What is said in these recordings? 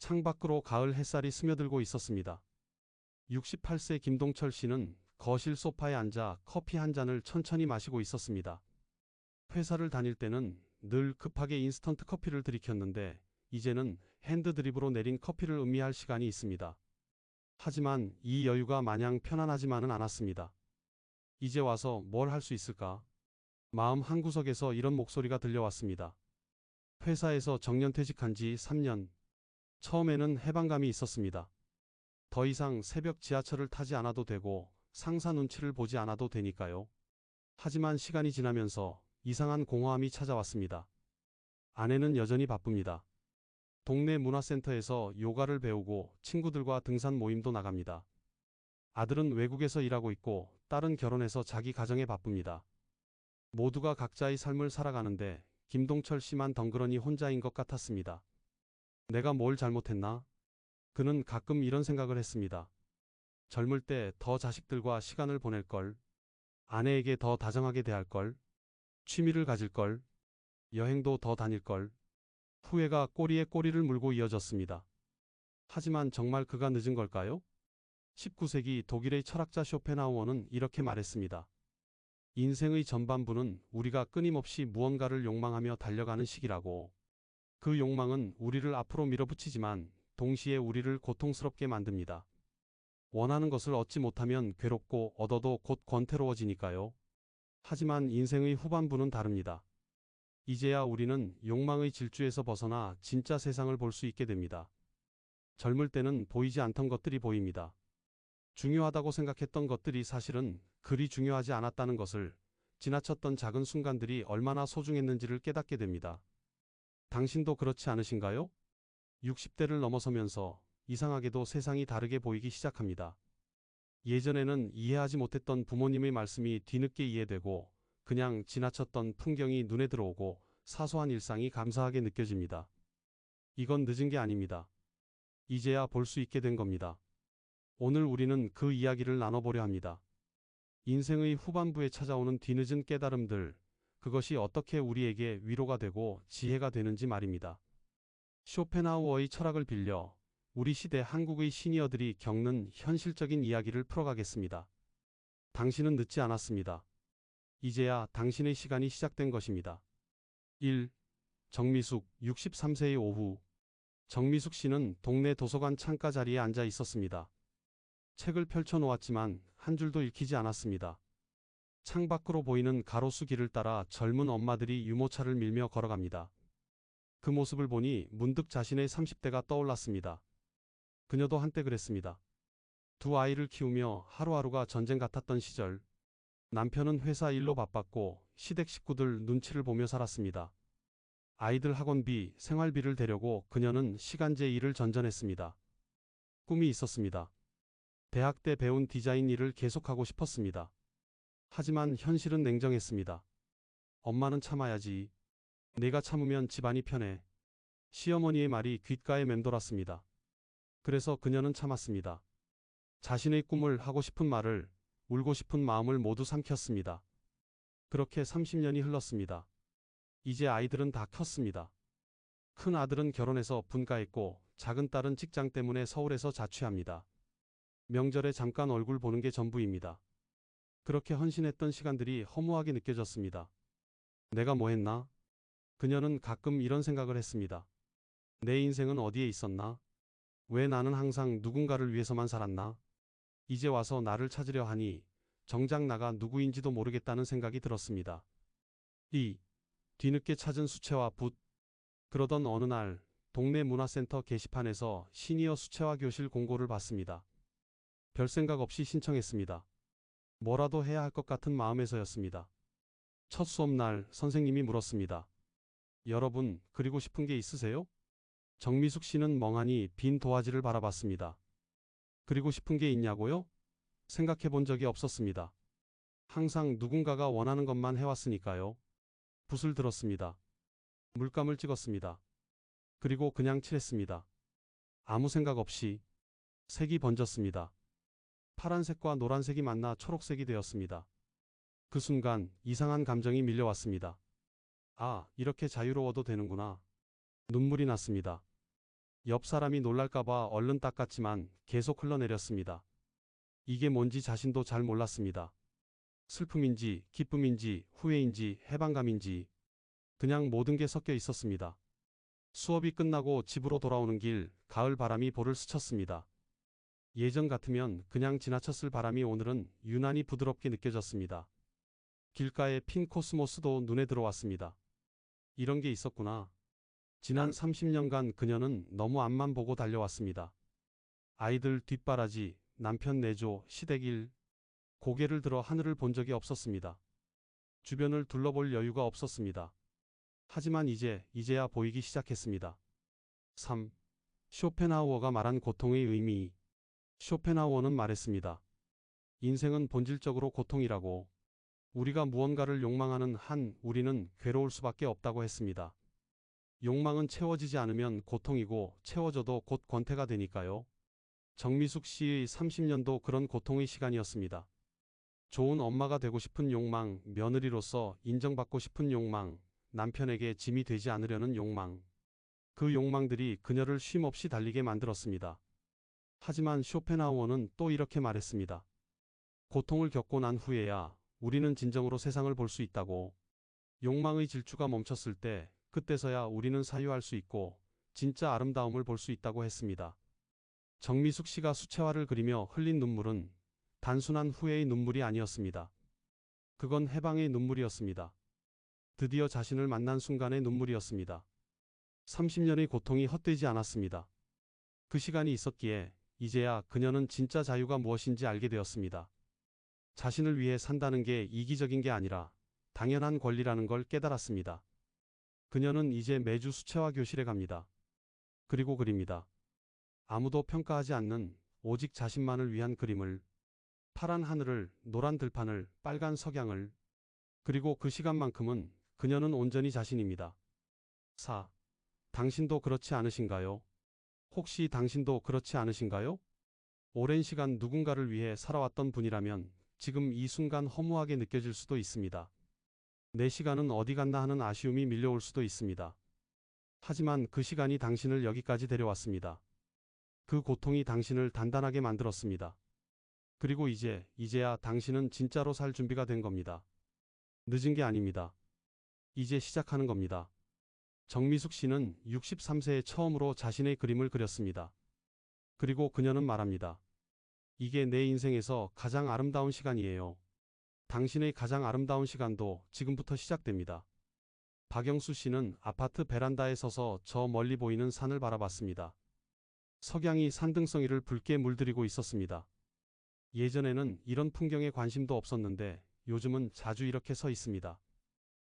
창밖으로 가을 햇살이 스며들고 있었습니다. 68세 김동철 씨는 거실 소파에 앉아 커피 한 잔을 천천히 마시고 있었습니다. 회사를 다닐 때는 늘 급하게 인스턴트 커피를 들이켰는데 이제는 핸드드립으로 내린 커피를 음미할 시간이 있습니다. 하지만 이 여유가 마냥 편안하지만은 않았습니다. 이제 와서 뭘 할 수 있을까? 마음 한구석에서 이런 목소리가 들려왔습니다. 회사에서 정년퇴직한 지 3년. 처음에는 해방감이 있었습니다. 더 이상 새벽 지하철을 타지 않아도 되고 상사 눈치를 보지 않아도 되니까요. 하지만 시간이 지나면서 이상한 공허함이 찾아왔습니다. 아내는 여전히 바쁩니다. 동네 문화센터에서 요가를 배우고 친구들과 등산 모임도 나갑니다. 아들은 외국에서 일하고 있고 딸은 결혼해서 자기 가정에 바쁩니다. 모두가 각자의 삶을 살아가는데 김동철 씨만 덩그러니 혼자인 것 같았습니다. 내가 뭘 잘못했나? 그는 가끔 이런 생각을 했습니다. 젊을 때 더 자식들과 시간을 보낼 걸, 아내에게 더 다정하게 대할 걸, 취미를 가질 걸, 여행도 더 다닐 걸. 후회가 꼬리에 꼬리를 물고 이어졌습니다. 하지만 정말 그가 늦은 걸까요? 19세기 독일의 철학자 쇼펜하우어는 이렇게 말했습니다. 인생의 전반부는 우리가 끊임없이 무언가를 욕망하며 달려가는 시기라고. 그 욕망은 우리를 앞으로 밀어붙이지만 동시에 우리를 고통스럽게 만듭니다. 원하는 것을 얻지 못하면 괴롭고 얻어도 곧 권태로워지니까요. 하지만 인생의 후반부는 다릅니다. 이제야 우리는 욕망의 질주에서 벗어나 진짜 세상을 볼 수 있게 됩니다. 젊을 때는 보이지 않던 것들이 보입니다. 중요하다고 생각했던 것들이 사실은 그리 중요하지 않았다는 것을, 지나쳤던 작은 순간들이 얼마나 소중했는지를 깨닫게 됩니다. 당신도 그렇지 않으신가요? 60대를 넘어서면서 이상하게도 세상이 다르게 보이기 시작합니다. 예전에는 이해하지 못했던 부모님의 말씀이 뒤늦게 이해되고 그냥 지나쳤던 풍경이 눈에 들어오고 사소한 일상이 감사하게 느껴집니다. 이건 늦은 게 아닙니다. 이제야 볼 수 있게 된 겁니다. 오늘 우리는 그 이야기를 나눠보려 합니다. 인생의 후반부에 찾아오는 뒤늦은 깨달음들, 그것이 어떻게 우리에게 위로가 되고 지혜가 되는지 말입니다. 쇼펜하우어의 철학을 빌려 우리 시대 한국의 시니어들이 겪는 현실적인 이야기를 풀어가겠습니다. 당신은 늦지 않았습니다. 이제야 당신의 시간이 시작된 것입니다. 1. 정미숙, 63세의 오후. 정미숙 씨는 동네 도서관 창가 자리에 앉아 있었습니다. 책을 펼쳐놓았지만 한 줄도 읽히지 않았습니다. 창밖으로 보이는 가로수 길을 따라 젊은 엄마들이 유모차를 밀며 걸어갑니다. 그 모습을 보니 문득 자신의 30대가 떠올랐습니다. 그녀도 한때 그랬습니다. 두 아이를 키우며 하루하루가 전쟁 같았던 시절, 남편은 회사 일로 바빴고 시댁 식구들 눈치를 보며 살았습니다. 아이들 학원비, 생활비를 대려고 그녀는 시간제 일을 전전했습니다. 꿈이 있었습니다. 대학 때 배운 디자인 일을 계속하고 싶었습니다. 하지만 현실은 냉정했습니다. 엄마는 참아야지. 내가 참으면 집안이 편해. 시어머니의 말이 귓가에 맴돌았습니다. 그래서 그녀는 참았습니다. 자신의 꿈을, 하고 싶은 말을, 울고 싶은 마음을 모두 삼켰습니다. 그렇게 30년이 흘렀습니다. 이제 아이들은 다 컸습니다. 큰 아들은 결혼해서 분가했고 작은 딸은 직장 때문에 서울에서 자취합니다. 명절에 잠깐 얼굴 보는 게 전부입니다. 그렇게 헌신했던 시간들이 허무하게 느껴졌습니다. 내가 뭐 했나? 그녀는 가끔 이런 생각을 했습니다. 내 인생은 어디에 있었나? 왜 나는 항상 누군가를 위해서만 살았나? 이제 와서 나를 찾으려 하니 정작 나가 누구인지도 모르겠다는 생각이 들었습니다. 2. 뒤늦게 찾은 수채화 붓. 그러던 어느 날 동네 문화센터 게시판에서 시니어 수채화 교실 공고를 봤습니다. 별 생각 없이 신청했습니다. 뭐라도 해야 할 것 같은 마음에서였습니다. 첫 수업날 선생님이 물었습니다. 여러분, 그리고 싶은 게 있으세요? 정미숙 씨는 멍하니 빈 도화지를 바라봤습니다. 그리고 싶은 게 있냐고요? 생각해 본 적이 없었습니다. 항상 누군가가 원하는 것만 해왔으니까요. 붓을 들었습니다. 물감을 찍었습니다. 그리고 그냥 칠했습니다. 아무 생각 없이. 색이 번졌습니다. 파란색과 노란색이 만나 초록색이 되었습니다. 그 순간 이상한 감정이 밀려왔습니다. 아, 이렇게 자유로워도 되는구나. 눈물이 났습니다. 옆 사람이 놀랄까봐 얼른 닦았지만 계속 흘러내렸습니다. 이게 뭔지 자신도 잘 몰랐습니다. 슬픔인지, 기쁨인지, 후회인지, 해방감인지, 그냥 모든 게 섞여 있었습니다. 수업이 끝나고 집으로 돌아오는 길, 가을 바람이 볼을 스쳤습니다. 예전 같으면 그냥 지나쳤을 바람이 오늘은 유난히 부드럽게 느껴졌습니다. 길가에 핀 코스모스도 눈에 들어왔습니다. 이런 게 있었구나. 지난 30년간 그녀는 너무 앞만 보고 달려왔습니다. 아이들 뒷바라지, 남편 내조, 시댁 일, 고개를 들어 하늘을 본 적이 없었습니다. 주변을 둘러볼 여유가 없었습니다. 하지만 이제야 보이기 시작했습니다. 3. 쇼펜하우어가 말한 고통의 의미. 쇼펜하우어는 말했습니다. 인생은 본질적으로 고통이라고. 우리가 무언가를 욕망하는 한 우리는 괴로울 수밖에 없다고 했습니다. 욕망은 채워지지 않으면 고통이고 채워져도 곧 권태가 되니까요. 정미숙 씨의 30년도 그런 고통의 시간이었습니다. 좋은 엄마가 되고 싶은 욕망, 며느리로서 인정받고 싶은 욕망, 남편에게 짐이 되지 않으려는 욕망. 그 욕망들이 그녀를 쉼없이 달리게 만들었습니다. 하지만 쇼펜하우어는 또 이렇게 말했습니다. 고통을 겪고 난 후에야 우리는 진정으로 세상을 볼 수 있다고. 욕망의 질주가 멈췄을 때 그때서야 우리는 사유할 수 있고 진짜 아름다움을 볼 수 있다고 했습니다. 정미숙 씨가 수채화를 그리며 흘린 눈물은 단순한 후회의 눈물이 아니었습니다. 그건 해방의 눈물이었습니다. 드디어 자신을 만난 순간의 눈물이었습니다. 30년의 고통이 헛되지 않았습니다. 그 시간이 있었기에 이제야 그녀는 진짜 자유가 무엇인지 알게 되었습니다. 자신을 위해 산다는 게 이기적인 게 아니라 당연한 권리라는 걸 깨달았습니다. 그녀는 이제 매주 수채화 교실에 갑니다. 그리고 그립니다. 아무도 평가하지 않는 오직 자신만을 위한 그림을, 파란 하늘을, 노란 들판을, 빨간 석양을, 그리고 그 시간만큼은 그녀는 온전히 자신입니다. 4. 당신도 그렇지 않으신가요? 혹시 당신도 그렇지 않으신가요? 오랜 시간 누군가를 위해 살아왔던 분이라면 지금 이 순간 허무하게 느껴질 수도 있습니다. 내 시간은 어디 갔나 하는 아쉬움이 밀려올 수도 있습니다. 하지만 그 시간이 당신을 여기까지 데려왔습니다. 그 고통이 당신을 단단하게 만들었습니다. 그리고 이제야 당신은 진짜로 살 준비가 된 겁니다. 늦은 게 아닙니다. 이제 시작하는 겁니다. 정미숙 씨는 63세에 처음으로 자신의 그림을 그렸습니다. 그리고 그녀는 말합니다. 이게 내 인생에서 가장 아름다운 시간이에요. 당신의 가장 아름다운 시간도 지금부터 시작됩니다. 박영수 씨는 아파트 베란다에 서서 저 멀리 보이는 산을 바라봤습니다. 석양이 산등성이를 붉게 물들이고 있었습니다. 예전에는 이런 풍경에 관심도 없었는데 요즘은 자주 이렇게 서 있습니다.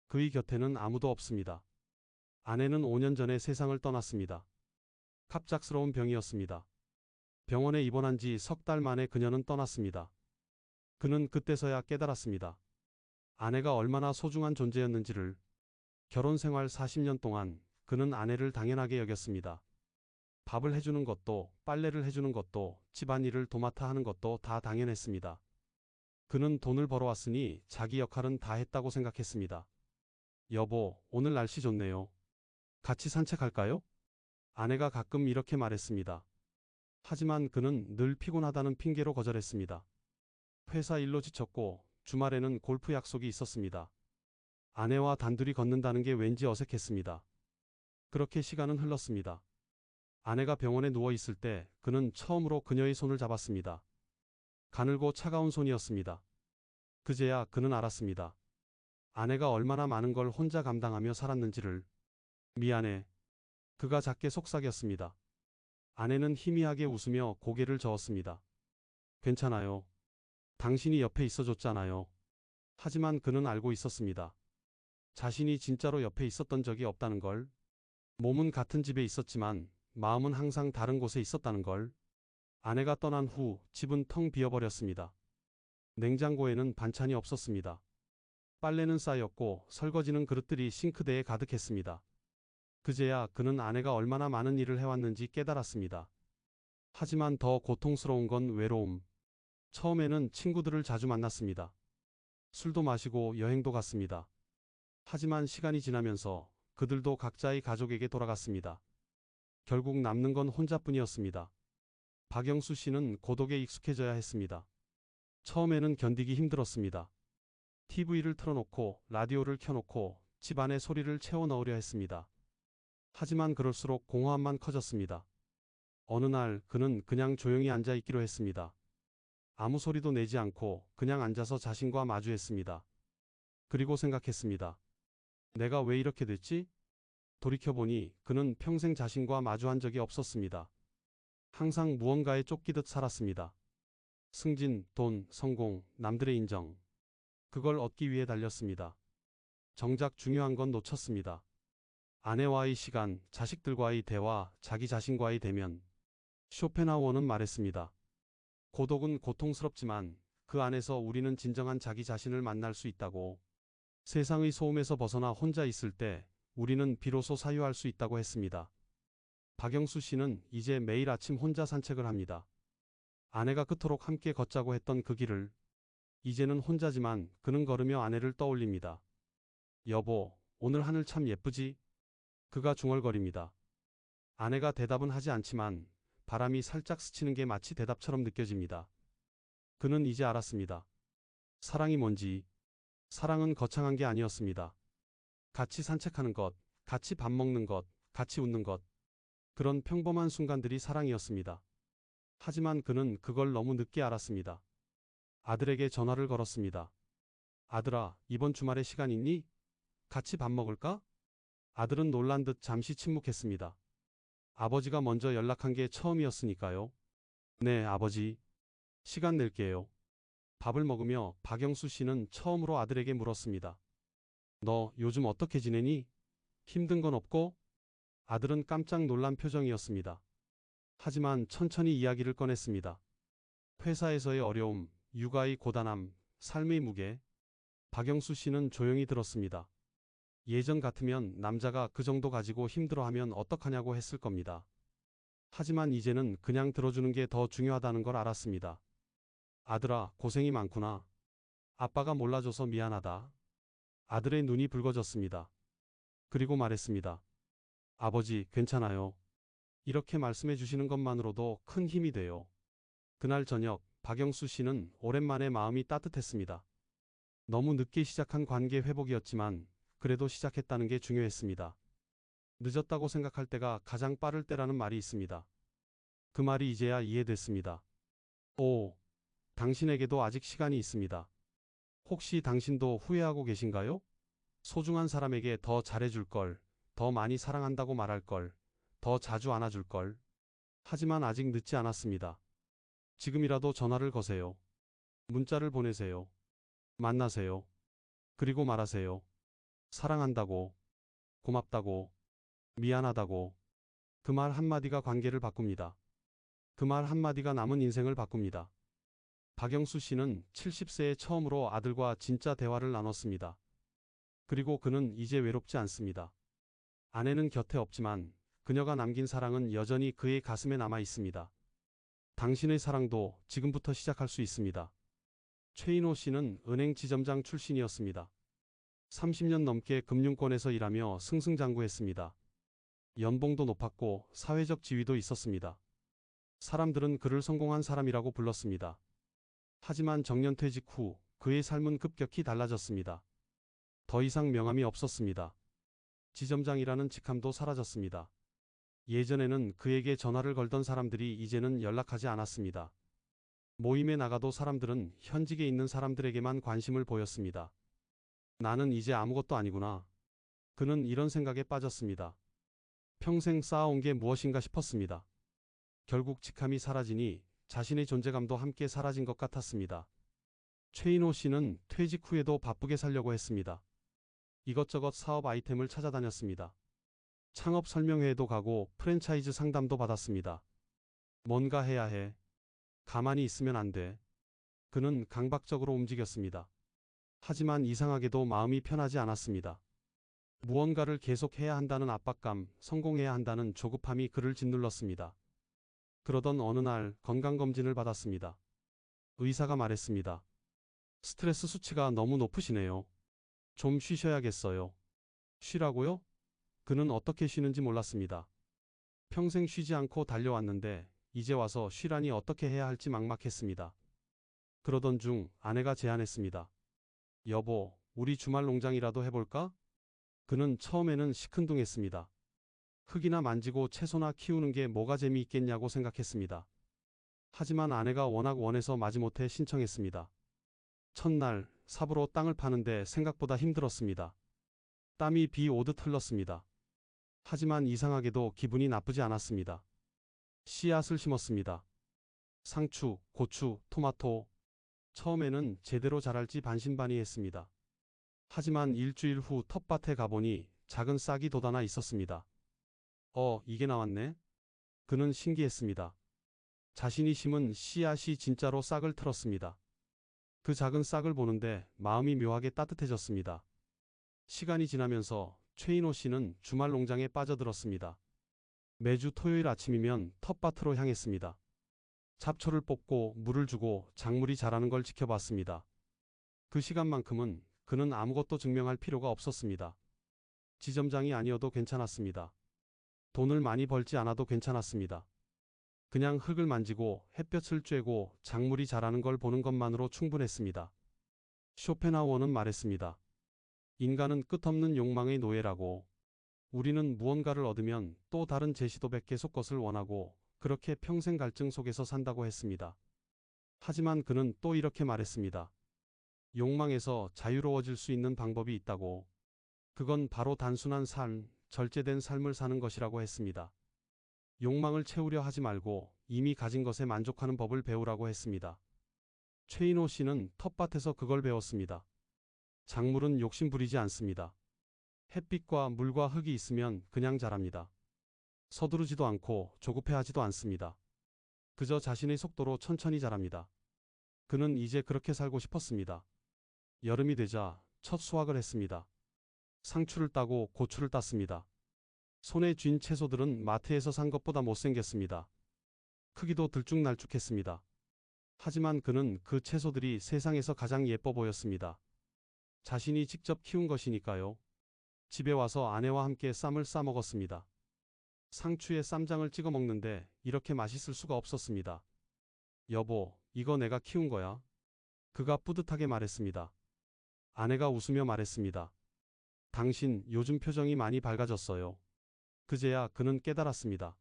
그의 곁에는 아무도 없습니다. 아내는 5년 전에 세상을 떠났습니다. 갑작스러운 병이었습니다. 병원에 입원한 지 석 달 만에 그녀는 떠났습니다. 그는 그때서야 깨달았습니다. 아내가 얼마나 소중한 존재였는지를. 결혼 생활 40년 동안 그는 아내를 당연하게 여겼습니다. 밥을 해주는 것도, 빨래를 해주는 것도, 집안일을 도맡아 하는 것도 다 당연했습니다. 그는 돈을 벌어왔으니 자기 역할은 다 했다고 생각했습니다. 여보, 오늘 날씨 좋네요. 같이 산책할까요? 아내가 가끔 이렇게 말했습니다. 하지만 그는 늘 피곤하다는 핑계로 거절했습니다. 회사 일로 지쳤고 주말에는 골프 약속이 있었습니다. 아내와 단둘이 걷는다는 게 왠지 어색했습니다. 그렇게 시간은 흘렀습니다. 아내가 병원에 누워 있을 때 그는 처음으로 그녀의 손을 잡았습니다. 가늘고 차가운 손이었습니다. 그제야 그는 알았습니다. 아내가 얼마나 많은 걸 혼자 감당하며 살았는지를. 미안해. 그가 작게 속삭였습니다. 아내는 희미하게 웃으며 고개를 저었습니다. 괜찮아요. 당신이 옆에 있어줬잖아요. 하지만 그는 알고 있었습니다. 자신이 진짜로 옆에 있었던 적이 없다는 걸. 몸은 같은 집에 있었지만 마음은 항상 다른 곳에 있었다는 걸. 아내가 떠난 후 집은 텅 비어버렸습니다. 냉장고에는 반찬이 없었습니다. 빨래는 쌓였고 설거지는 그릇들이 싱크대에 가득했습니다. 그제야 그는 아내가 얼마나 많은 일을 해왔는지 깨달았습니다. 하지만 더 고통스러운 건 외로움. 처음에는 친구들을 자주 만났습니다. 술도 마시고 여행도 갔습니다. 하지만 시간이 지나면서 그들도 각자의 가족에게 돌아갔습니다. 결국 남는 건 혼자뿐이었습니다. 박영수 씨는 고독에 익숙해져야 했습니다. 처음에는 견디기 힘들었습니다. TV를 틀어놓고 라디오를 켜놓고 집 안에 소리를 채워 넣으려 했습니다. 하지만 그럴수록 공허함만 커졌습니다. 어느 날 그는 그냥 조용히 앉아 있기로 했습니다. 아무 소리도 내지 않고 그냥 앉아서 자신과 마주했습니다. 그리고 생각했습니다. 내가 왜 이렇게 됐지? 돌이켜보니 그는 평생 자신과 마주한 적이 없었습니다. 항상 무언가에 쫓기듯 살았습니다. 승진, 돈, 성공, 남들의 인정. 그걸 얻기 위해 달렸습니다. 정작 중요한 건 놓쳤습니다. 아내와의 시간, 자식들과의 대화, 자기 자신과의 대면. 쇼펜하우어는 말했습니다. 고독은 고통스럽지만 그 안에서 우리는 진정한 자기 자신을 만날 수 있다고. 세상의 소음에서 벗어나 혼자 있을 때 우리는 비로소 사유할 수 있다고 했습니다. 박영수 씨는 이제 매일 아침 혼자 산책을 합니다. 아내가 그토록 함께 걷자고 했던 그 길을 이제는 혼자지만 그는 걸으며 아내를 떠올립니다. 여보, 오늘 하늘 참 예쁘지? 그가 중얼거립니다. 아내가 대답은 하지 않지만 바람이 살짝 스치는 게 마치 대답처럼 느껴집니다. 그는 이제 알았습니다. 사랑이 뭔지. 사랑은 거창한 게 아니었습니다. 같이 산책하는 것, 같이 밥 먹는 것, 같이 웃는 것. 그런 평범한 순간들이 사랑이었습니다. 하지만 그는 그걸 너무 늦게 알았습니다. 아들에게 전화를 걸었습니다. 아들아, 이번 주말에 시간 있니? 같이 밥 먹을까? 아들은 놀란 듯 잠시 침묵했습니다. 아버지가 먼저 연락한 게 처음이었으니까요. 네, 아버지. 시간 낼게요. 밥을 먹으며 박영수 씨는 처음으로 아들에게 물었습니다. 너 요즘 어떻게 지내니? 힘든 건 없고? 아들은 깜짝 놀란 표정이었습니다. 하지만 천천히 이야기를 꺼냈습니다. 회사에서의 어려움, 육아의 고단함, 삶의 무게. 박영수 씨는 조용히 들었습니다. 예전 같으면 남자가 그 정도 가지고 힘들어하면 어떡하냐고 했을 겁니다. 하지만 이제는 그냥 들어주는 게 더 중요하다는 걸 알았습니다. 아들아, 고생이 많구나. 아빠가 몰라줘서 미안하다. 아들의 눈이 붉어졌습니다. 그리고 말했습니다. 아버지, 괜찮아요. 이렇게 말씀해 주시는 것만으로도 큰 힘이 돼요. 그날 저녁, 박영수 씨는 오랜만에 마음이 따뜻했습니다. 너무 늦게 시작한 관계 회복이었지만 그래도 시작했다는 게 중요했습니다. 늦었다고 생각할 때가 가장 빠를 때라는 말이 있습니다. 그 말이 이제야 이해됐습니다. 오, 당신에게도 아직 시간이 있습니다. 혹시 당신도 후회하고 계신가요? 소중한 사람에게 더 잘해줄 걸, 더 많이 사랑한다고 말할 걸, 더 자주 안아줄 걸. 하지만 아직 늦지 않았습니다. 지금이라도 전화를 거세요. 문자를 보내세요. 만나세요. 그리고 말하세요. 사랑한다고, 고맙다고, 미안하다고. 그 말 한마디가 관계를 바꿉니다. 그 말 한마디가 남은 인생을 바꿉니다. 박영수 씨는 70세에 처음으로 아들과 진짜 대화를 나눴습니다. 그리고 그는 이제 외롭지 않습니다. 아내는 곁에 없지만 그녀가 남긴 사랑은 여전히 그의 가슴에 남아 있습니다. 당신의 사랑도 지금부터 시작할 수 있습니다. 최인호 씨는 은행 지점장 출신이었습니다. 30년 넘게 금융권에서 일하며 승승장구했습니다. 연봉도 높았고 사회적 지위도 있었습니다. 사람들은 그를 성공한 사람이라고 불렀습니다. 하지만 정년퇴직 후 그의 삶은 급격히 달라졌습니다. 더 이상 명함이 없었습니다. 지점장이라는 직함도 사라졌습니다. 예전에는 그에게 전화를 걸던 사람들이 이제는 연락하지 않았습니다. 모임에 나가도 사람들은 현직에 있는 사람들에게만 관심을 보였습니다. 나는 이제 아무것도 아니구나. 그는 이런 생각에 빠졌습니다. 평생 쌓아온 게 무엇인가 싶었습니다. 결국 직함이 사라지니 자신의 존재감도 함께 사라진 것 같았습니다. 최인호 씨는 퇴직 후에도 바쁘게 살려고 했습니다. 이것저것 사업 아이템을 찾아다녔습니다. 창업 설명회에도 가고 프랜차이즈 상담도 받았습니다. 뭔가 해야 해. 가만히 있으면 안 돼. 그는 강박적으로 움직였습니다. 하지만 이상하게도 마음이 편하지 않았습니다. 무언가를 계속해야 한다는 압박감, 성공해야 한다는 조급함이 그를 짓눌렀습니다. 그러던 어느 날 건강검진을 받았습니다. 의사가 말했습니다. 스트레스 수치가 너무 높으시네요. 좀 쉬셔야겠어요. 쉬라고요? 그는 어떻게 쉬는지 몰랐습니다. 평생 쉬지 않고 달려왔는데 이제 와서 쉬라니 어떻게 해야 할지 막막했습니다. 그러던 중 아내가 제안했습니다. 여보, 우리 주말 농장이라도 해볼까? 그는 처음에는 시큰둥했습니다. 흙이나 만지고 채소나 키우는 게 뭐가 재미있겠냐고 생각했습니다. 하지만 아내가 워낙 원해서 마지못해 신청했습니다. 첫날 삽으로 땅을 파는데 생각보다 힘들었습니다. 땀이 비 오듯 흘렀습니다. 하지만 이상하게도 기분이 나쁘지 않았습니다. 씨앗을 심었습니다. 상추, 고추, 토마토. 처음에는 제대로 자랄지 반신반의했습니다. 하지만 일주일 후 텃밭에 가보니 작은 싹이 돋아나 있었습니다. 이게 나왔네? 그는 신기했습니다. 자신이 심은 씨앗이 진짜로 싹을 틀었습니다. 그 작은 싹을 보는데 마음이 묘하게 따뜻해졌습니다. 시간이 지나면서 최인호 씨는 주말 농장에 빠져들었습니다. 매주 토요일 아침이면 텃밭으로 향했습니다. 잡초를 뽑고 물을 주고 작물이 자라는 걸 지켜봤습니다. 그 시간만큼은 그는 아무것도 증명할 필요가 없었습니다. 지점장이 아니어도 괜찮았습니다. 돈을 많이 벌지 않아도 괜찮았습니다. 그냥 흙을 만지고 햇볕을 쬐고 작물이 자라는 걸 보는 것만으로 충분했습니다. 쇼펜하우어는 말했습니다. 인간은 끝없는 욕망의 노예라고. 우리는 무언가를 얻으면 또 다른 제시도백 계속 것을 원하고 그렇게 평생 갈증 속에서 산다고 했습니다. 하지만 그는 또 이렇게 말했습니다. 욕망에서 자유로워질 수 있는 방법이 있다고. 그건 바로 단순한 삶, 절제된 삶을 사는 것이라고 했습니다. 욕망을 채우려 하지 말고 이미 가진 것에 만족하는 법을 배우라고 했습니다. 최인호 씨는 텃밭에서 그걸 배웠습니다. 작물은 욕심 부리지 않습니다. 햇빛과 물과 흙이 있으면 그냥 자랍니다. 서두르지도 않고 조급해하지도 않습니다. 그저 자신의 속도로 천천히 자랍니다. 그는 이제 그렇게 살고 싶었습니다. 여름이 되자 첫 수확을 했습니다. 상추를 따고 고추를 땄습니다. 손에 쥔 채소들은 마트에서 산 것보다 못생겼습니다. 크기도 들쭉날쭉했습니다. 하지만 그는 그 채소들이 세상에서 가장 예뻐 보였습니다. 자신이 직접 키운 것이니까요. 집에 와서 아내와 함께 쌈을 싸 먹었습니다. 상추에 쌈장을 찍어 먹는데 이렇게 맛있을 수가 없었습니다. 여보, 이거 내가 키운 거야. 그가 뿌듯하게 말했습니다. 아내가 웃으며 말했습니다. 당신 요즘 표정이 많이 밝아졌어요. 그제야 그는 깨달았습니다.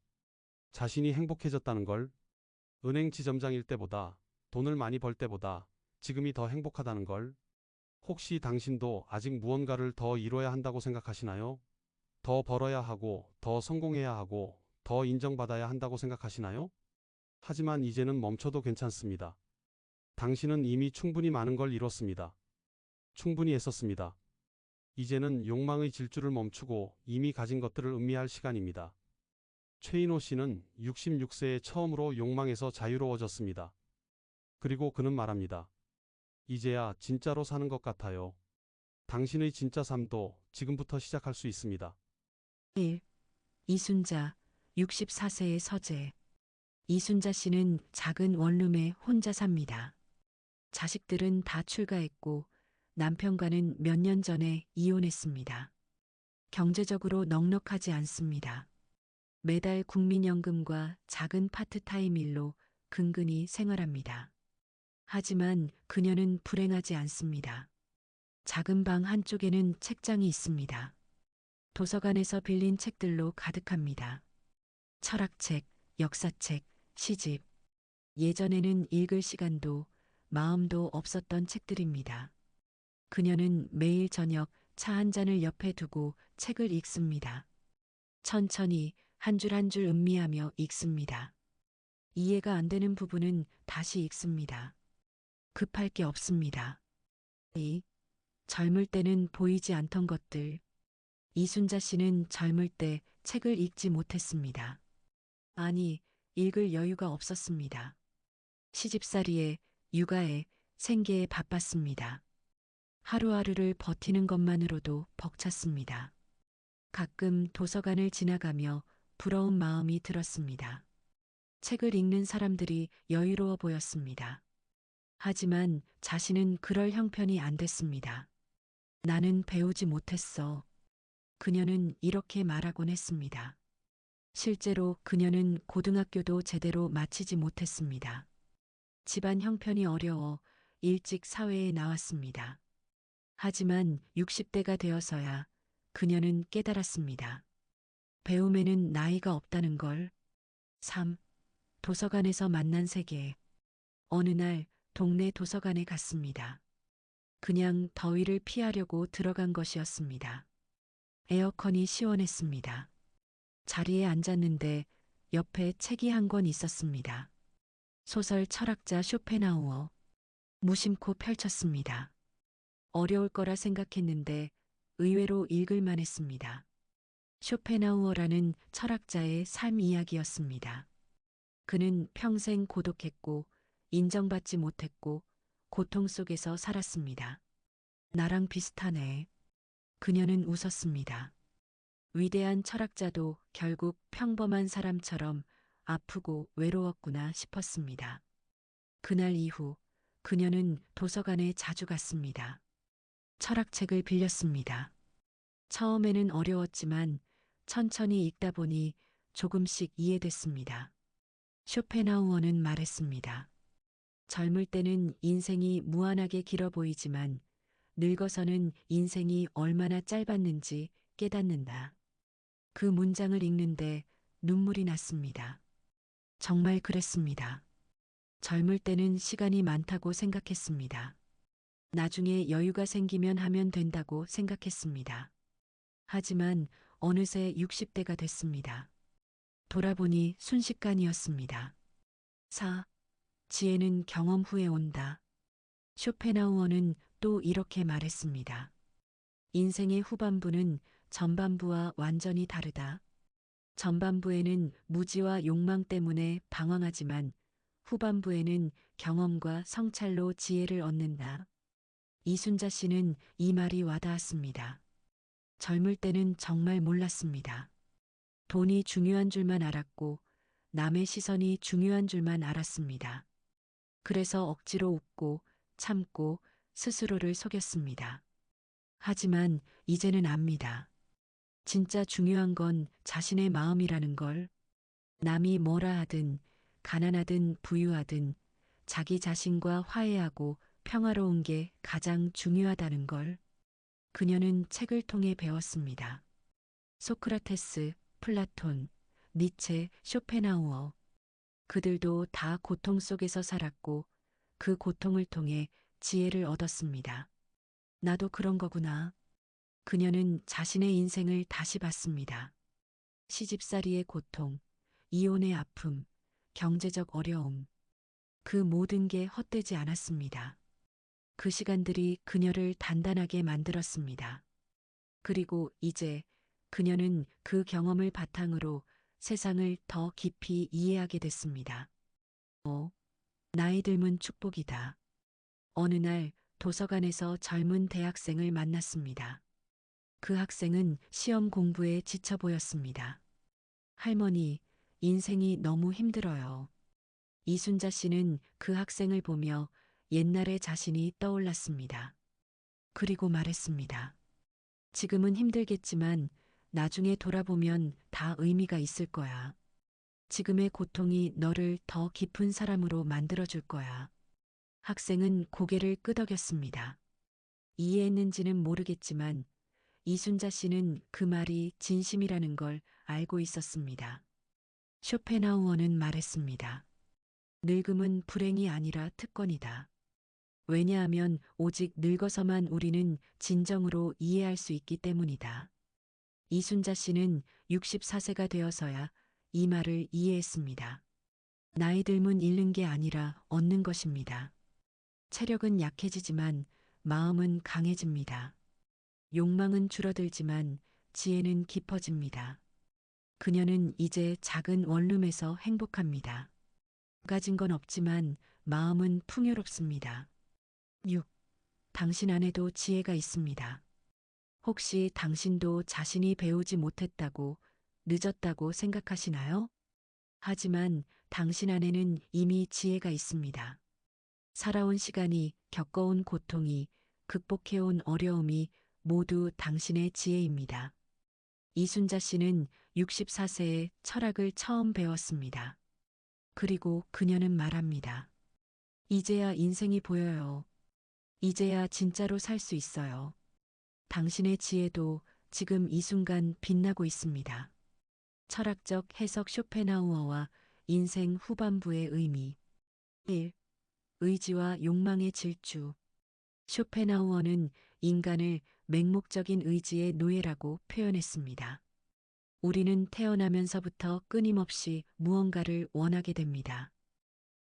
자신이 행복해졌다는 걸. 은행 지점장일 때보다, 돈을 많이 벌 때보다 지금이 더 행복하다는 걸. 혹시 당신도 아직 무언가를 더 이뤄야 한다고 생각하시나요? 더 벌어야 하고, 더 성공해야 하고, 더 인정받아야 한다고 생각하시나요? 하지만 이제는 멈춰도 괜찮습니다. 당신은 이미 충분히 많은 걸 이뤘습니다. 충분히 했었습니다. 이제는 욕망의 질주를 멈추고 이미 가진 것들을 음미할 시간입니다. 최인호 씨는 66세에 처음으로 욕망에서 자유로워졌습니다. 그리고 그는 말합니다. 이제야 진짜로 사는 것 같아요. 당신의 진짜 삶도 지금부터 시작할 수 있습니다. 1. 이순자, 64세의 서재. 이순자 씨는 작은 원룸에 혼자 삽니다. 자식들은 다 출가했고 남편과는 몇 년 전에 이혼했습니다. 경제적으로 넉넉하지 않습니다. 매달 국민연금과 작은 파트타임 일로 근근히 생활합니다. 하지만 그녀는 불행하지 않습니다. 작은 방 한쪽에는 책장이 있습니다. 도서관에서 빌린 책들로 가득합니다. 철학책, 역사책, 시집. 예전에는 읽을 시간도 마음도 없었던 책들입니다. 그녀는 매일 저녁 차 한 잔을 옆에 두고 책을 읽습니다. 천천히 한 줄 한 줄 음미하며 읽습니다. 이해가 안 되는 부분은 다시 읽습니다. 급할 게 없습니다. 젊을 때는 보이지 않던 것들. 이순자 씨는 젊을 때 책을 읽지 못했습니다. 아니, 읽을 여유가 없었습니다. 시집살이에, 육아에, 생계에 바빴습니다. 하루하루를 버티는 것만으로도 벅찼습니다. 가끔 도서관을 지나가며 부러운 마음이 들었습니다. 책을 읽는 사람들이 여유로워 보였습니다. 하지만 자신은 그럴 형편이 안 됐습니다. 나는 배우지 못했어. 그녀는 이렇게 말하곤 했습니다. 실제로 그녀는 고등학교도 제대로 마치지 못했습니다. 집안 형편이 어려워 일찍 사회에 나왔습니다. 하지만 60대가 되어서야 그녀는 깨달았습니다. 배움에는 나이가 없다는 걸. 3. 도서관에서 만난 세계. 어느 날 동네 도서관에 갔습니다. 그냥 더위를 피하려고 들어간 것이었습니다. 에어컨이 시원했습니다. 자리에 앉았는데 옆에 책이 한 권 있었습니다. 소설 철학자 쇼펜하우어. 무심코 펼쳤습니다. 어려울 거라 생각했는데 의외로 읽을만 했습니다. 쇼펜하우어라는 철학자의 삶 이야기였습니다. 그는 평생 고독했고 인정받지 못했고 고통 속에서 살았습니다. 나랑 비슷하네. 그녀는 웃었습니다. 위대한 철학자도 결국 평범한 사람처럼 아프고 외로웠구나 싶었습니다. 그날 이후 그녀는 도서관에 자주 갔습니다. 철학책을 빌렸습니다. 처음에는 어려웠지만 천천히 읽다 보니 조금씩 이해됐습니다. 쇼펜하우어는 말했습니다. 젊을 때는 인생이 무한하게 길어 보이지만 늙어서는 인생이 얼마나 짧았는지 깨닫는다. 그 문장을 읽는데 눈물이 났습니다. 정말 그랬습니다. 젊을 때는 시간이 많다고 생각했습니다. 나중에 여유가 생기면 하면 된다고 생각했습니다. 하지만 어느새 60대가 됐습니다. 돌아보니 순식간이었습니다. 4. 지혜는 경험 후에 온다. 쇼펜하우어는 또 이렇게 말했습니다. 인생의 후반부는 전반부와 완전히 다르다. 전반부에는 무지와 욕망 때문에 방황하지만 후반부에는 경험과 성찰로 지혜를 얻는다. 이순자 씨는 이 말이 와닿았습니다. 젊을 때는 정말 몰랐습니다. 돈이 중요한 줄만 알았고 남의 시선이 중요한 줄만 알았습니다. 그래서 억지로 웃고 참고 스스로를 속였습니다. 하지만 이제는 압니다. 진짜 중요한 건 자신의 마음이라는 걸. 남이 뭐라 하든 가난하든 부유하든 자기 자신과 화해하고 평화로운 게 가장 중요하다는 걸. 그녀는 책을 통해 배웠습니다. 소크라테스, 플라톤, 니체, 쇼펜하우어. 그들도 다 고통 속에서 살았고 그 고통을 통해 지혜를 얻었습니다. 나도 그런 거구나. 그녀는 자신의 인생을 다시 봤습니다. 시집살이의 고통, 이혼의 아픔, 경제적 어려움. 그 모든 게 헛되지 않았습니다. 그 시간들이 그녀를 단단하게 만들었습니다. 그리고 이제 그녀는 그 경험을 바탕으로 세상을 더 깊이 이해하게 됐습니다. 나이 들면 축복이다. 어느 날 도서관에서 젊은 대학생을 만났습니다. 그 학생은 시험 공부에 지쳐 보였습니다. 할머니, 인생이 너무 힘들어요. 이순자 씨는 그 학생을 보며 옛날의 자신이 떠올랐습니다. 그리고 말했습니다. 지금은 힘들겠지만 나중에 돌아보면 다 의미가 있을 거야. 지금의 고통이 너를 더 깊은 사람으로 만들어줄 거야. 학생은 고개를 끄덕였습니다. 이해했는지는 모르겠지만 이순자 씨는 그 말이 진심이라는 걸 알고 있었습니다. 쇼펜하우어는 말했습니다. 늙음은 불행이 아니라 특권이다. 왜냐하면 오직 늙어서만 우리는 진정으로 이해할 수 있기 때문이다. 이순자 씨는 64세가 되어서야 이 말을 이해했습니다. 나이 들면 잃는 게 아니라 얻는 것입니다. 체력은 약해지지만 마음은 강해집니다. 욕망은 줄어들지만 지혜는 깊어집니다. 그녀는 이제 작은 원룸에서 행복합니다. 가진 건 없지만 마음은 풍요롭습니다. 6. 당신 안에도 지혜가 있습니다. 혹시 당신도 자신이 배우지 못했다고, 늦었다고 생각하시나요? 하지만 당신 안에는 이미 지혜가 있습니다. 살아온 시간이, 겪어온 고통이, 극복해온 어려움이 모두 당신의 지혜입니다. 이순자 씨는 64세에 철학을 처음 배웠습니다. 그리고 그녀는 말합니다. 이제야 인생이 보여요. 이제야 진짜로 살 수 있어요. 당신의 지혜도 지금 이 순간 빛나고 있습니다. 철학적 해석 쇼펜하우어와 인생 후반부의 의미. 1. 의지와 욕망의 질주. 쇼펜하우어는 인간을 맹목적인 의지의 노예라고 표현했습니다. 우리는 태어나면서부터 끊임없이 무언가를 원하게 됩니다.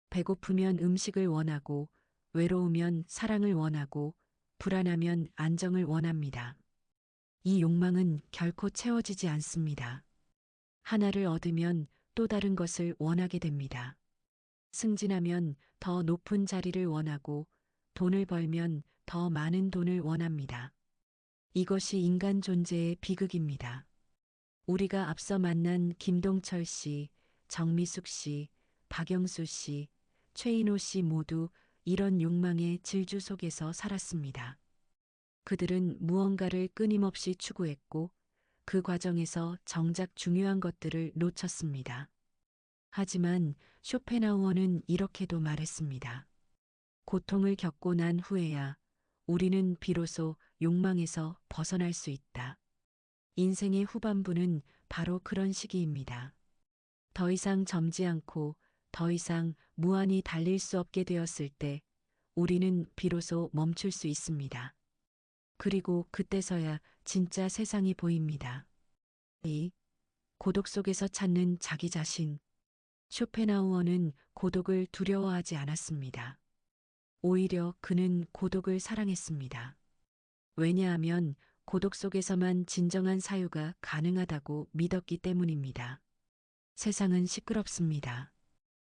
배고프면 음식을 원하고, 외로우면 사랑을 원하고, 불안하면 안정을 원합니다. 이 욕망은 결코 채워지지 않습니다. 하나를 얻으면 또 다른 것을 원하게 됩니다. 승진하면 더 높은 자리를 원하고, 돈을 벌면 더 많은 돈을 원합니다. 이것이 인간 존재의 비극입니다. 우리가 앞서 만난 김동철 씨, 정미숙 씨, 박영수 씨, 최인호 씨 모두 이런 욕망의 질주 속에서 살았습니다. 그들은 무언가를 끊임없이 추구했고 그 과정에서 정작 중요한 것들을 놓쳤습니다. 하지만 쇼펜하우어는 이렇게도 말했습니다. 고통을 겪고 난 후에야 우리는 비로소 욕망에서 벗어날 수 있다. 인생의 후반부는 바로 그런 시기입니다. 더 이상 젊지 않고 더 이상 무한히 달릴 수 없게 되었을 때 우리는 비로소 멈출 수 있습니다. 그리고 그때서야 진짜 세상이 보입니다. 2. 고독 속에서 찾는 자기 자신. 쇼펜하우어는 고독을 두려워하지 않았습니다. 오히려 그는 고독을 사랑했습니다. 왜냐하면 고독 속에서만 진정한 사유가 가능하다고 믿었기 때문입니다. 세상은 시끄럽습니다.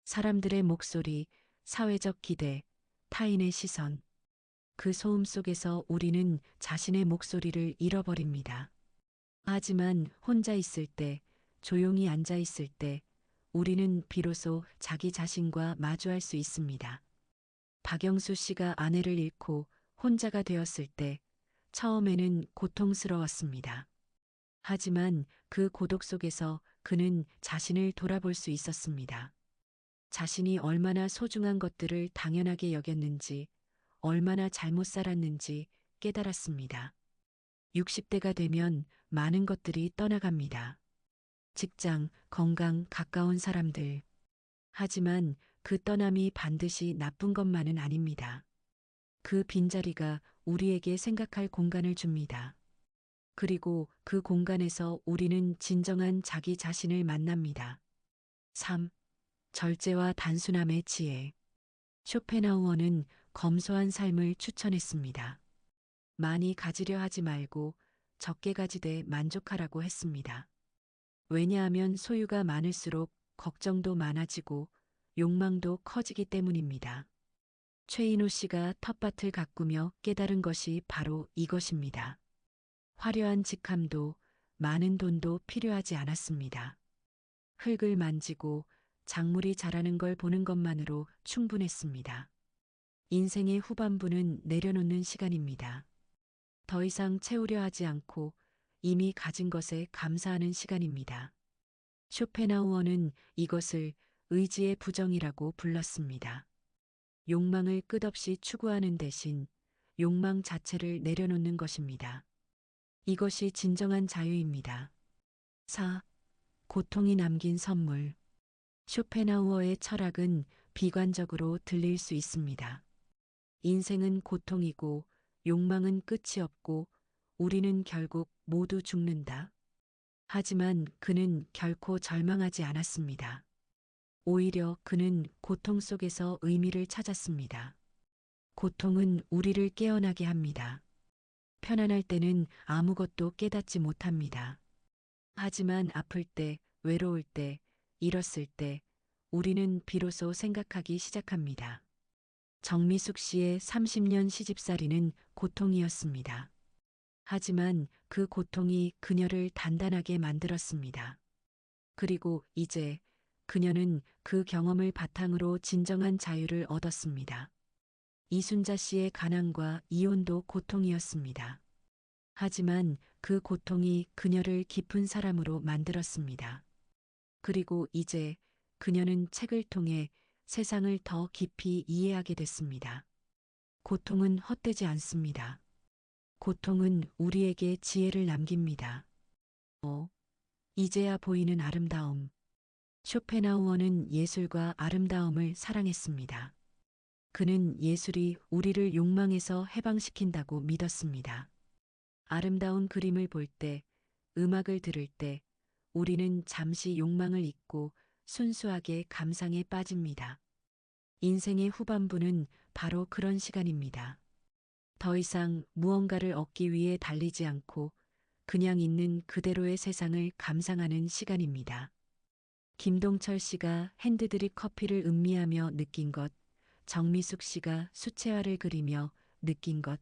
사람들의 목소리, 사회적 기대, 타인의 시선. 그 소음 속에서 우리는 자신의 목소리를 잃어버립니다. 하지만 혼자 있을 때, 조용히 앉아 있을 때, 우리는 비로소 자기 자신과 마주할 수 있습니다. 박영수 씨가 아내를 잃고 혼자가 되었을 때, 처음에는 고통스러웠습니다. 하지만 그 고독 속에서 그는 자신을 돌아볼 수 있었습니다. 자신이 얼마나 소중한 것들을 당연하게 여겼는지, 얼마나 잘못 살았는지 깨달았습니다. 60대가 되면 많은 것들이 떠나갑니다. 직장, 건강, 가까운 사람들. 하지만 그 떠남이 반드시 나쁜 것만은 아닙니다. 그 빈자리가 우리에게 생각할 공간을 줍니다. 그리고 그 공간에서 우리는 진정한 자기 자신을 만납니다. 3. 절제와 단순함의 지혜. 쇼펜하우어는 검소한 삶을 추천했습니다. 많이 가지려 하지 말고 적게 가지되 만족하라고 했습니다. 왜냐하면 소유가 많을수록 걱정도 많아지고 욕망도 커지기 때문입니다. 최인호 씨가 텃밭을 가꾸며 깨달은 것이 바로 이것입니다. 화려한 직함도 많은 돈도 필요하지 않았습니다. 흙을 만지고 작물이 자라는 걸 보는 것만으로 충분했습니다. 인생의 후반부는 내려놓는 시간입니다. 더 이상 채우려 하지 않고 이미 가진 것에 감사하는 시간입니다. 쇼펜하우어는 이것을 의지의 부정이라고 불렀습니다. 욕망을 끝없이 추구하는 대신 욕망 자체를 내려놓는 것입니다. 이것이 진정한 자유입니다. 4. 고통이 남긴 선물. 쇼펜하우어의 철학은 비관적으로 들릴 수 있습니다. 인생은 고통이고 욕망은 끝이 없고 우리는 결국 모두 죽는다. 하지만 그는 결코 절망하지 않았습니다. 오히려 그는 고통 속에서 의미를 찾았습니다. 고통은 우리를 깨어나게 합니다. 편안할 때는 아무것도 깨닫지 못합니다. 하지만 아플 때, 외로울 때, 잃었을 때, 우리는 비로소 생각하기 시작합니다. 정미숙 씨의 30년 시집살이는 고통이었습니다. 하지만 그 고통이 그녀를 단단하게 만들었습니다. 그리고 이제 그녀는 그 경험을 바탕으로 진정한 자유를 얻었습니다. 이순자 씨의 가난과 이혼도 고통이었습니다. 하지만 그 고통이 그녀를 깊은 사람으로 만들었습니다. 그리고 이제 그녀는 책을 통해 세상을 더 깊이 이해하게 됐습니다. 고통은 헛되지 않습니다. 고통은 우리에게 지혜를 남깁니다. 이제야 보이는 아름다움. 쇼펜하우어는 예술과 아름다움을 사랑했습니다. 그는 예술이 우리를 욕망에서 해방시킨다고 믿었습니다. 아름다운 그림을 볼 때, 음악을 들을 때, 우리는 잠시 욕망을 잊고 순수하게 감상에 빠집니다. 인생의 후반부는 바로 그런 시간입니다. 더 이상 무언가를 얻기 위해 달리지 않고 그냥 있는 그대로의 세상을 감상하는 시간입니다. 김동철 씨가 핸드드립 커피를 음미하며 느낀 것, 정미숙 씨가 수채화를 그리며 느낀 것,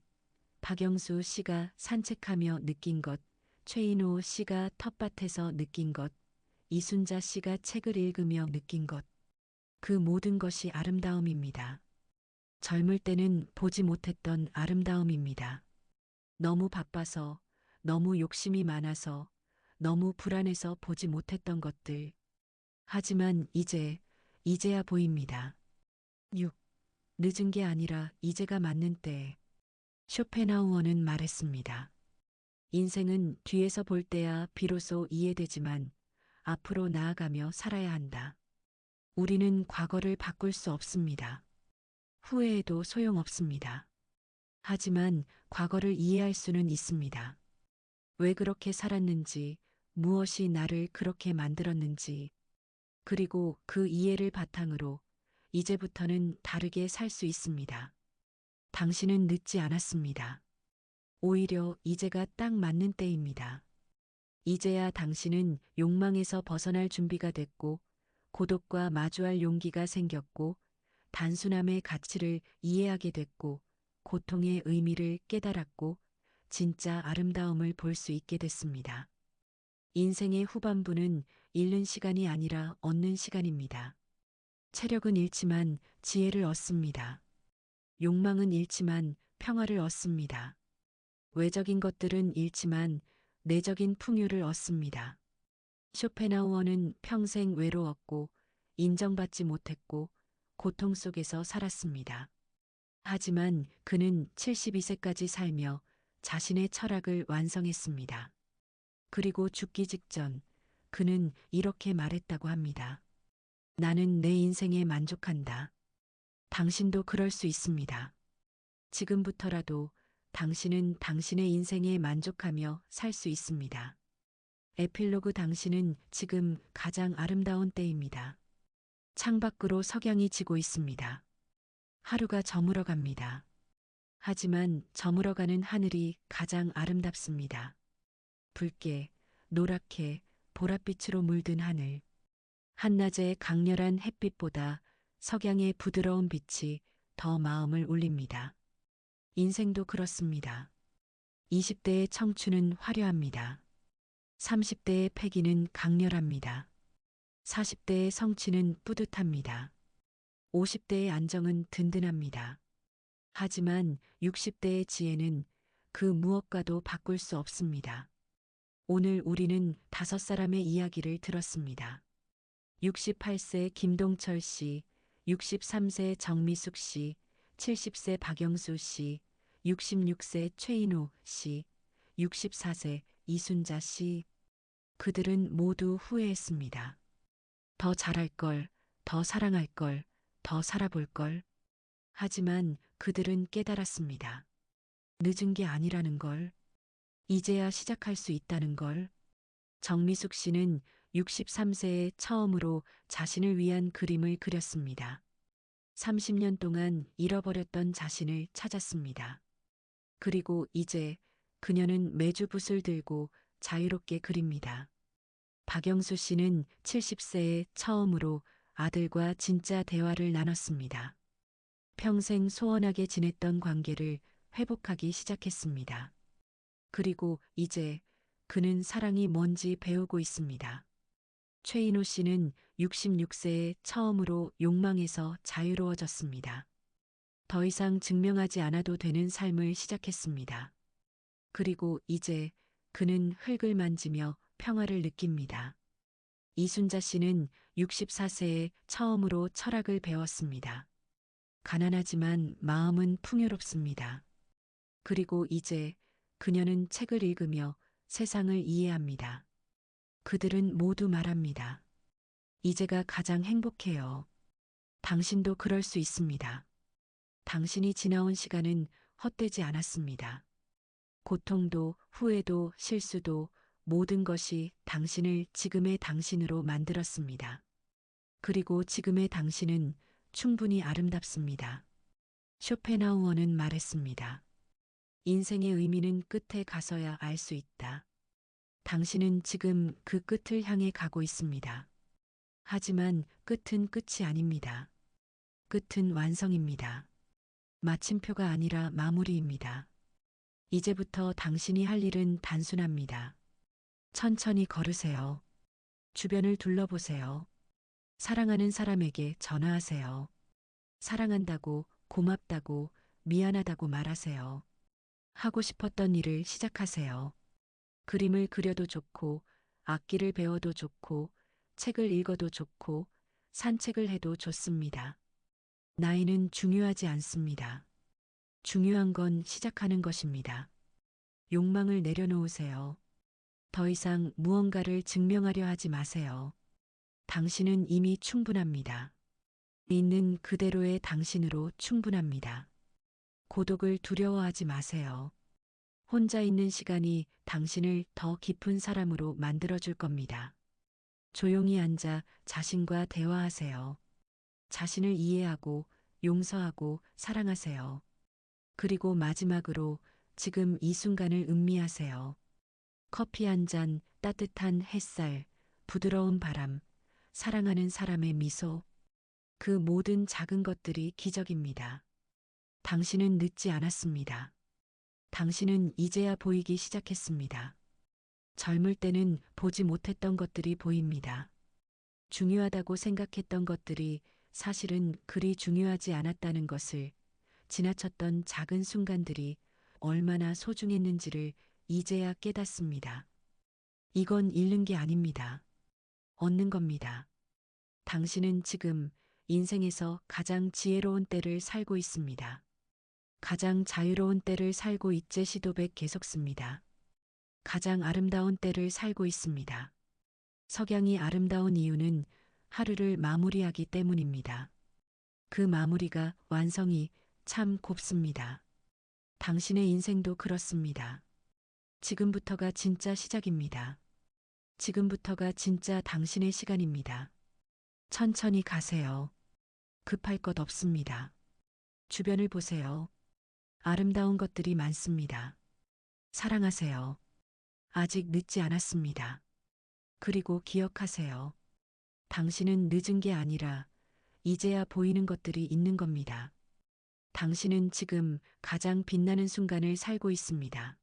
박영수 씨가 산책하며 느낀 것, 최인호 씨가 텃밭에서 느낀 것, 이순자 씨가 책을 읽으며 느낀 것. 그 모든 것이 아름다움입니다. 젊을 때는 보지 못했던 아름다움입니다. 너무 바빠서, 너무 욕심이 많아서, 너무 불안해서 보지 못했던 것들. 하지만 이제야 보입니다. 6. 늦은 게 아니라 이제가 맞는 때. 쇼펜하우어는 말했습니다. 인생은 뒤에서 볼 때야 비로소 이해되지만 앞으로 나아가며 살아야 한다. 우리는 과거를 바꿀 수 없습니다. 후회해도 소용없습니다. 하지만 과거를 이해할 수는 있습니다. 왜 그렇게 살았는지, 무엇이 나를 그렇게 만들었는지, 그리고 그 이해를 바탕으로 이제부터는 다르게 살 수 있습니다. 당신은 늦지 않았습니다. 오히려 이제가 딱 맞는 때입니다. 이제야 당신은 욕망에서 벗어날 준비가 됐고, 고독과 마주할 용기가 생겼고, 단순함의 가치를 이해하게 됐고, 고통의 의미를 깨달았고, 진짜 아름다움을 볼 수 있게 됐습니다. 인생의 후반부는 잃는 시간이 아니라 얻는 시간입니다. 체력은 잃지만 지혜를 얻습니다. 욕망은 잃지만 평화를 얻습니다. 외적인 것들은 잃지만 내적인 풍요를 얻습니다. 쇼펜하우어는 평생 외로웠고 인정받지 못했고 고통 속에서 살았습니다. 하지만 그는 72세까지 살며 자신의 철학을 완성했습니다. 그리고 죽기 직전 그는 이렇게 말했다고 합니다. 나는 내 인생에 만족한다. 당신도 그럴 수 있습니다. 지금부터라도 당신은 당신의 인생에 만족하며 살 수 있습니다. 에필로그 당신은 지금 가장 아름다운 때입니다. 창밖으로 석양이 지고 있습니다. 하루가 저물어 갑니다. 하지만 저물어가는 하늘이 가장 아름답습니다. 붉게, 노랗게, 보랏빛으로 물든 하늘. 한낮의 강렬한 햇빛보다 석양의 부드러운 빛이 더 마음을 울립니다. 인생도 그렇습니다. 20대의 청춘은 화려합니다. 30대의 패기는 강렬합니다. 40대의 성취는 뿌듯합니다. 50대의 안정은 든든합니다. 하지만 60대의 지혜는 그 무엇과도 바꿀 수 없습니다. 오늘 우리는 5사람의 이야기를 들었습니다. 68세 김동철 씨, 63세 정미숙 씨, 70세 박영수 씨, 66세 최인호 씨, 64세 이순자 씨. 그들은 모두 후회했습니다. 더 잘할 걸, 더 사랑할 걸, 더 살아볼 걸. 하지만 그들은 깨달았습니다. 늦은 게 아니라는 걸. 이제야 시작할 수 있다는 걸. 정미숙 씨는 63세에 처음으로 자신을 위한 그림을 그렸습니다. 30년 동안 잃어버렸던 자신을 찾았습니다. 그리고 이제 그녀는 매주 붓을 들고 자유롭게 그립니다. 박영수 씨는 70세에 처음으로 아들과 진짜 대화를 나눴습니다. 평생 소원하게 지냈던 관계를 회복하기 시작했습니다. 그리고 이제 그는 사랑이 뭔지 배우고 있습니다. 최인호 씨는 66세에 처음으로 욕망에서 자유로워졌습니다. 더 이상 증명하지 않아도 되는 삶을 시작했습니다. 그리고 이제 그는 흙을 만지며 평화를 느낍니다. 이순자 씨는 64세에 처음으로 철학을 배웠습니다. 가난하지만 마음은 풍요롭습니다. 그리고 이제 그녀는 책을 읽으며 세상을 이해합니다. 그들은 모두 말합니다. 이제가 가장 행복해요. 당신도 그럴 수 있습니다. 당신이 지나온 시간은 헛되지 않았습니다. 고통도 후회도 실수도 모든 것이 당신을 지금의 당신으로 만들었습니다. 그리고 지금의 당신은 충분히 아름답습니다. 쇼펜하우어는 말했습니다. 인생의 의미는 끝에 가서야 알 수 있다. 당신은 지금 그 끝을 향해 가고 있습니다. 하지만 끝은 끝이 아닙니다. 끝은 완성입니다. 마침표가 아니라 마무리입니다. 이제부터 당신이 할 일은 단순합니다. 천천히 걸으세요. 주변을 둘러보세요. 사랑하는 사람에게 전화하세요. 사랑한다고, 고맙다고, 미안하다고 말하세요. 하고 싶었던 일을 시작하세요. 그림을 그려도 좋고, 악기를 배워도 좋고, 책을 읽어도 좋고, 산책을 해도 좋습니다. 나이는 중요하지 않습니다. 중요한 건 시작하는 것입니다. 욕망을 내려놓으세요. 더 이상 무언가를 증명하려 하지 마세요. 당신은 이미 충분합니다. 있는 그대로의 당신으로 충분합니다. 고독을 두려워하지 마세요. 혼자 있는 시간이 당신을 더 깊은 사람으로 만들어줄 겁니다. 조용히 앉아 자신과 대화하세요. 자신을 이해하고 용서하고 사랑하세요. 그리고 마지막으로 지금 이 순간을 음미하세요. 커피 한 잔, 따뜻한 햇살, 부드러운 바람, 사랑하는 사람의 미소. 그 모든 작은 것들이 기적입니다. 당신은 늦지 않았습니다. 당신은 이제야 보이기 시작했습니다. 젊을 때는 보지 못했던 것들이 보입니다. 중요하다고 생각했던 것들이 사실은 그리 중요하지 않았다는 것을, 지나쳤던 작은 순간들이 얼마나 소중했는지를 이제야 깨닫습니다. 이건 잃는 게 아닙니다. 얻는 겁니다. 당신은 지금 인생에서 가장 지혜로운 때를 살고 있습니다. 가장 자유로운 때를 살고 있제 시도백 계속 씁니다. 가장 아름다운 때를 살고 있습니다. 석양이 아름다운 이유는 하루를 마무리하기 때문입니다. 그 마무리가 완성이 참 곱습니다. 당신의 인생도 그렇습니다. 지금부터가 진짜 시작입니다. 지금부터가 진짜 당신의 시간입니다. 천천히 가세요. 급할 것 없습니다. 주변을 보세요. 아름다운 것들이 많습니다. 사랑하세요. 아직 늦지 않았습니다. 그리고 기억하세요. 당신은 늦은 게 아니라 이제야 보이는 것들이 있는 겁니다. 당신은 지금 가장 빛나는 순간을 살고 있습니다.